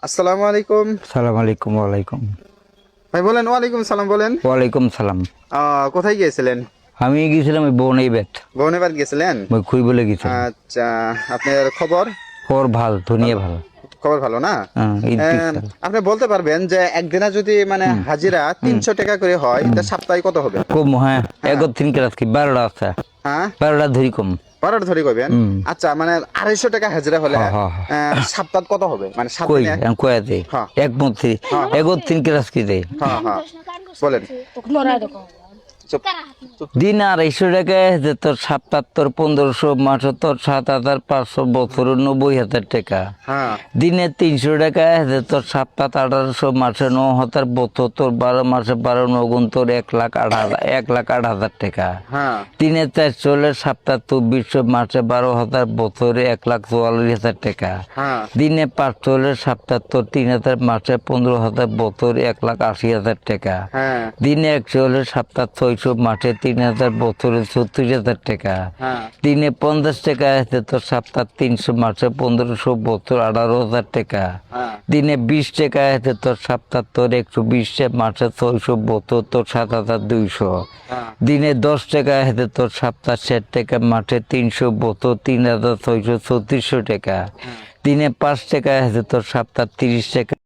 আসসালামু আলাইকুম। সালাম আলাইকুম। ওয়ালাইকুম। ভাই বলেন। ওয়ালাইকুম সালাম বলেন। ওয়ালাইকুম সালাম। কোথায় গিয়েছিলেন? আমি গেছিলাম ওই বনেই বেত বনেবার গেছিলেন? মই খুই বলে গেছিলাম। আচ্ছা, আপনার খবর? খবর ভাল, দুনিয়া ভালো। ভাল। খবর ভালো না? হ্যাঁ, ঈদ আহ, টিককাল। আপনি বলতে পারবেন যে একদিনে যদি মানে হাজিরা 300 টাকা করে হয়, তা সপ্তাহে কত হবে? কম হ্যাঁ, হ্যাঁ। এগো তিন ক্লাস কি 12টা আছে, হ্যাঁ, 12টা ধরি কম। 12 ধরে কইবেন। আচ্ছা, মানে 250 টাকা হাজিরা হলে হ্যাঁ, হ্যাঁ, সপ্তাহ কত হবে? মানে সাত কই দিনে? কয়া দে হ্যাঁ। এক মন্ত্রী এগো তিন ক্লাস কি দে হ্যাঁ হ্যাঁ, বলেন। চুপ চুপ। দিন 250 টাকা যে তোর 77, 1500, মাসে তোর 7500, বছর 90,000 টাকা। হ্যাঁ দিনে 300 টাকা যে তোর 7-1800, মাসে 9,000, বছর তোর 12, মাসে 12, 9 তোর 1,08,000 টাকা। হ্যাঁ দিনে 400 হলে 7,2400, মাসে 12,000, বছরে 1,44,000 টাকা। হ্যাঁ দিনে 500 হলে 77, 3,000, মাসে 15,000, বছরে 1,80,000 টাকা। হ্যাঁ দিনে 100 হলে 7,600, মাসে 3,000, বছরে 36,000 টাকা। হ্যাঁ দিনে 50 টাকা আছে তোর 7,300, মাসে 1500, বছর 18,000 টাকা। হ্যাঁ দিনে 20 টাকা আছে তোর 77,120, মাসে 600, বছর তোর 7,200। হ্যাঁ দিনে 10 টাকা আছে তোর 67 টাকা, মাসে 300, বছর 3,600, 3600 টাকা। দিনে 5 টাকা আছে তোর 37 টাকা।